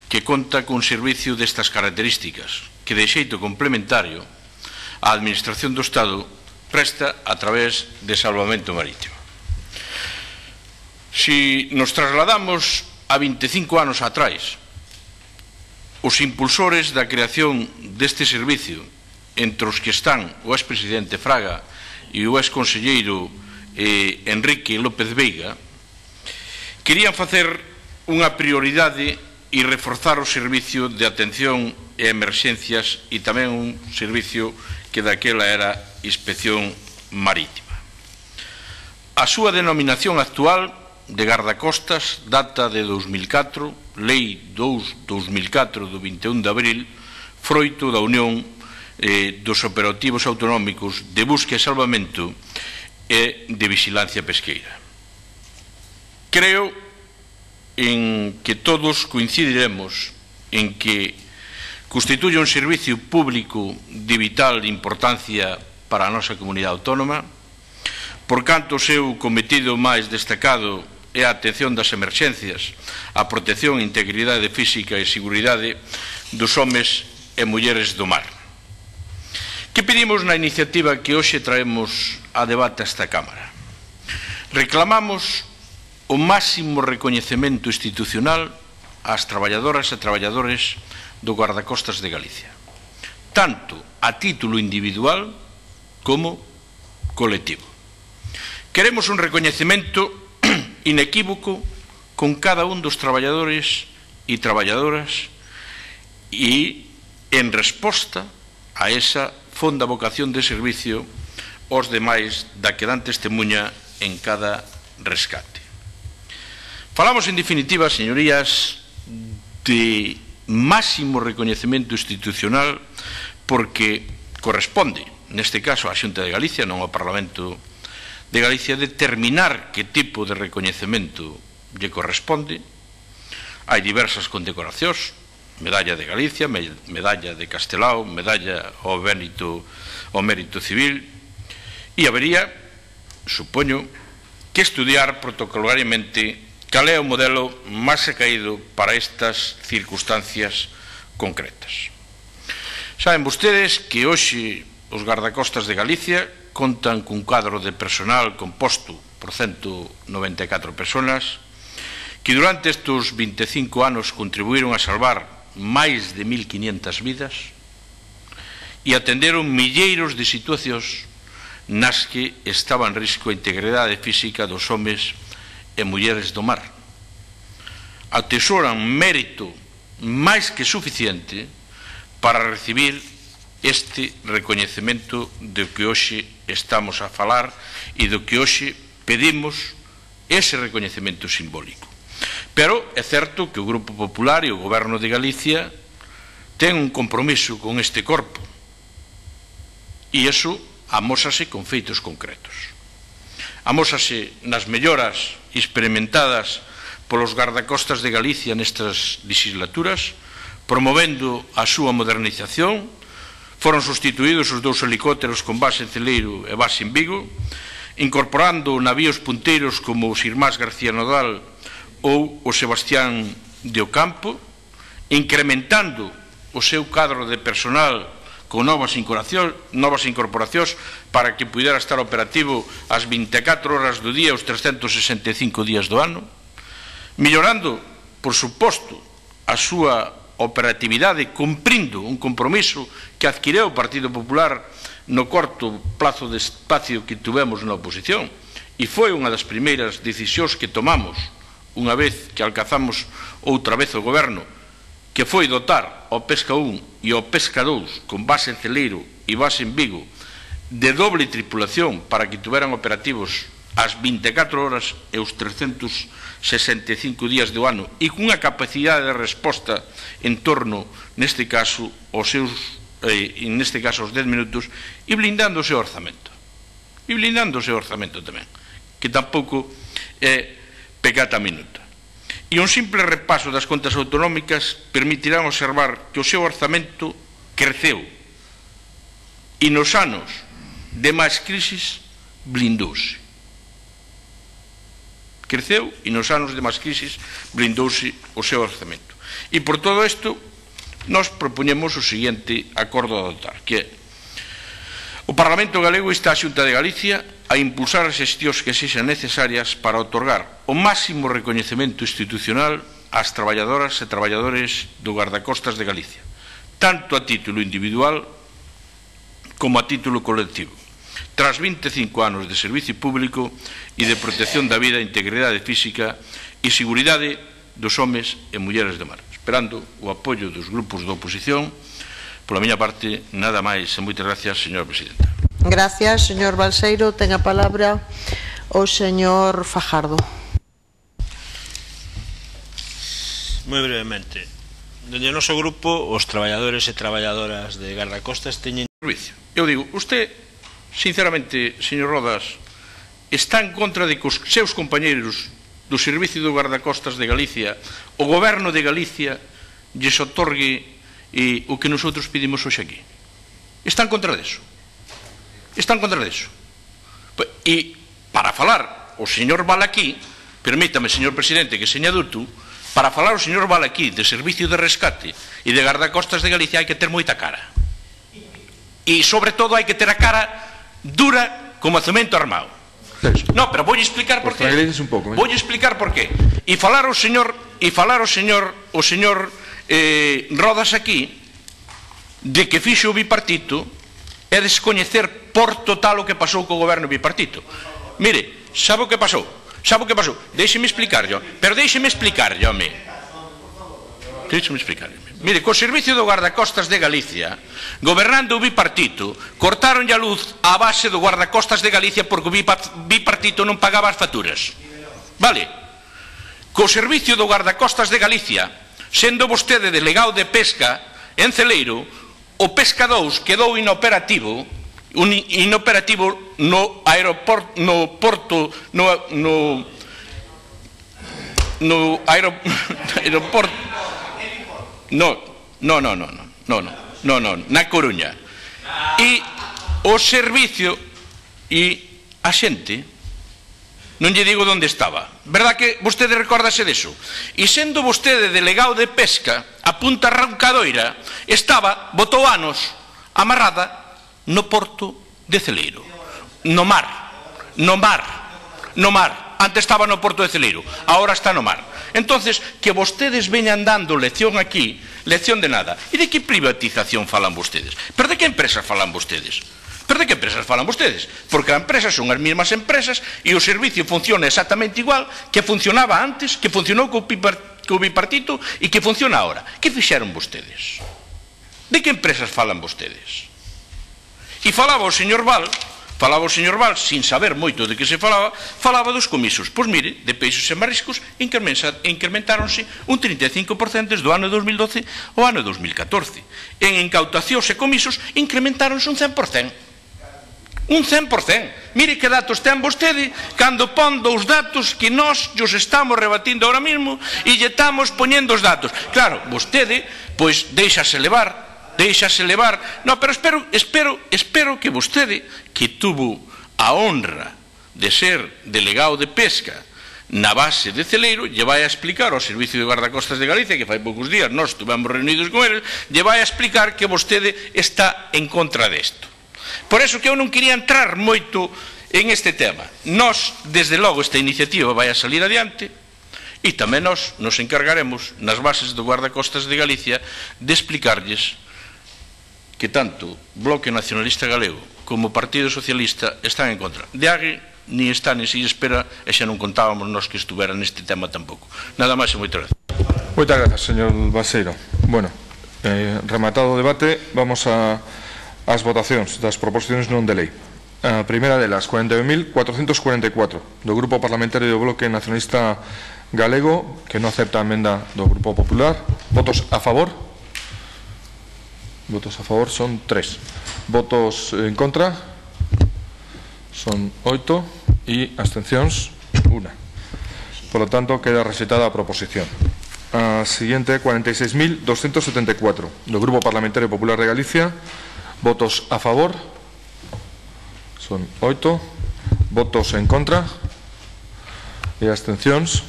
que conta cun servicio destas características, que de xeito complementario a Administración do Estado presta a través de salvamento marítimo. Si nos trasladamos a 25 anos atrás, os impulsores da creación deste servicio, entre os que están o expresidente Fraga e o exconselleiro Enrique López Veiga, querían facer unha prioridade e reforzar o servicio de atención e emerxencias e tamén un servicio que daquela era inspección marítima. A súa denominación actual de gardacostas data de 2004, Lei 2/2004 do 21 de abril, froito da unión dos operativos autonómicos de busca e salvamento e de vigilancia pesqueira. Creo en que todos coincidiremos en que constituye un servicio público de vital importancia para a nosa comunidade autónoma, por canto o seu cometido máis destacado é a atención das emerxencias, a protección e integridade física e seguridade dos homes e mulleres do mar. Que pedimos na iniciativa que hoxe traemos a debate a esta Cámara? Reclamamos o máximo recoñecemento institucional ás traballadoras e traballadores do Gardacostas de Galicia, tanto a título individual como colectivo. Queremos un recoñecemento inequívoco con cada un dos traballadores e traballadoras e en resposta a esa fonda vocación de servicio aos demais da que dan testemunha en cada rescate. Falamos, en definitiva, señorías, de máximo recoñecemento institucional porque corresponde, neste caso, á Xunta de Galicia, non ao Parlamento de Galicia, determinar que tipo de recoñecemento lle corresponde. Hai diversas condecoracións, medalla de Galicia, medalla de Castelao, medalla ao mérito civil, e habería, supoño, que estudiar protocolariamente cal é o modelo máis acaído para estas circunstancias concretas. Saben vostedes que hoxe os gardacostas de Galicia contan cun cadro de personal composto por 194 persoas que durante estes 25 anos contribuíron a salvar máis de 1.500 vidas e atenderon milleiros de situacións nas que estaba en risco a integridade física dos homes e mulleres do mar. Atesoran mérito máis que suficiente para recibir este recoñecemento do que hoxe estamos a falar e do que hoxe pedimos ese recoñecemento simbólico. Pero é certo que o Grupo Popular e o Goberno de Galicia ten un compromiso con este corpo e iso amósase con feitos concretos. Amósase nas melloras experimentadas polos gardacostas de Galicia nestas legislaturas, promovendo a súa modernización. Foron sustituídos os 2 helicópteros con base en Celeiro e base en Vigo, incorporando navíos punteiros como os Irmás García Nodal ou o Sebastián de Ocampo, incrementando o seu cadro de personal con novas incorporacións para que pudera estar operativo as 24 horas do día, os 365 días do ano, mellorando, por suposto, a súa operatividade, cumprindo un compromiso que adquireu o Partido Popular no corto plazo de espacio que tuvemos na oposición, e foi unha das primeiras decisións que tomamos unha vez que alcanzamos outra vez o goberno, que foi dotar ao Pesca 1 e ao Pesca 2 con base en Celeiro e base en Vigo de doble tripulación para que tuveran operativos as 24 horas e os 365 días do ano e cunha capacidade de resposta en torno, neste caso, aos 10 minutos, e blindándose o orzamento. E blindándose o orzamento tamén, que tampouco é pecata minuta. E un simple repaso das contas autonómicas permitirá observar que o seu orzamento creceu e nos anos de máis crisis blindouse. Creceu e nos anos de máis crisis blindouse o seu orzamento. E por todo isto, nos propoñemos o seguinte acordo a adoptar, que é: o Parlamento Galego insta a Xunta de Galicia a impulsar as xestións que sexan necesarias para otorgar o máximo recoñecemento institucional ás traballadoras e traballadores do Gardacostas de Galicia, tanto a título individual como a título colectivo, tras 25 anos de servicio público e de protección da vida, integridade física e seguridade dos homes e mulleres de mar. Esperando o apoio dos grupos da oposición, pola miña parte, nada máis e moitas gracias, señora presidenta. Gracias, señor Balseiro. Ten a palabra o señor Fajardo. Moi brevemente. Dende o noso grupo, os traballadores e traballadoras de Gardacostas teñen servicio. Eu digo, usted, sinceramente, señor Rodas, está en contra de que os seus compañeiros do Servicio do Gardacostas de Galicia, o Goberno de Galicia, lles otorgue o que nosotros pedimos hoxe aquí. Están contra deso. Están contra deso. E para falar o señor Valaquí, permítame, señor presidente, que seña duto, para falar o señor Valaquí de Servicio de Rescate e de Gardacostas de Galicia hai que ter moita cara. E, sobre todo, hai que ter a cara dura como cemento armado. No, pero voulle explicar por qué. Voulle explicar por qué. E falar o señor Rodas aquí de que fixo o bipartito é descoñecer por total o que pasou co goberno bipartito. Mire, sabe o que pasou? Deixeme explicarlo. Pero deixeme explicarlo, home. Mire, co Servicio do Guardacostas de Galicia, gobernando o bipartito, cortaronlle a luz á base do Guardacostas de Galicia porque o bipartito non pagaba as facturas. Vale? Co Servicio do Guardacostas de Galicia, sendo vostede delegado de pesca en Celeiro, o Pesca 2 quedou inoperativo no aeroporto, no porto, na Coruña. E o servicio e a xente, non lle digo onde estaba, verdad que vostede recórdase deso? E sendo vostede delegado de pesca, a Punta Roncadoira botou anos amarrada no porto de Celeiro, no mar. Antes estaba no porto de Celeiro, agora está no mar. Entonces, que vostedes veñan dando lección aquí, lección de nada. E de que privatización falan vostedes? Pero de que empresas falan vostedes? Porque as empresas son as mesmas empresas e o servicio funciona exactamente igual que funcionaba antes, que funcionou co bipartito e que funciona ahora. Que fixeron vostedes? De que empresas falan vostedes? E falaba o señor Val, sin saber moito de que se falaba dos comisos. Pois mire, de peixes e mariscos incrementáronse un 35% desde o ano 2012 ao ano 2014. En incautacións e comisos incrementáronse un 100%. Un 100%. Mire que datos ten vostede cando pon dous datos que nós os estamos rebatindo ahora mismo e lle estamos poñendo os datos. Claro, vostede, pois, deixase levar. No, pero espero que vostede, que tuvo a honra de ser delegado de pesca na base de Celeiro, lle vai a explicar ao Servicio de Guardacostas de Galicia, que fai poucos días nós estuvemos reunidos con eles, lle vai a explicar que vostede está en contra desto. Por eso que eu non quería entrar moito en este tema. Nós, desde logo, esta iniciativa vai a salir adiante e tamén nós nos encargaremos nas bases do Guardacostas de Galicia de explicarlles que tanto Bloque Nacionalista Galego como Partido Socialista están en contra. De Agui ni está ni se espera e xa non contábamos nós que estuvera neste tema tampouco. Nada máis e moitas gracias. Moitas grazas, señor Balseiro. Bueno, rematado o debate, vamos ás votacións das proposicións non de lei. A primeira delas, 41.444, do Grupo Parlamentario do Bloque Nacionalista Galego, que non acepta a emenda do Grupo Popular. Votos a favor? Votos a favor son 3. Votos en contra son 8 e abstencións 1. Por lo tanto, queda rexeitada a proposición. A siguiente, 46.274, do Grupo Parlamentario Popular de Galicia. Votos a favor son 8. Votos en contra e abstencións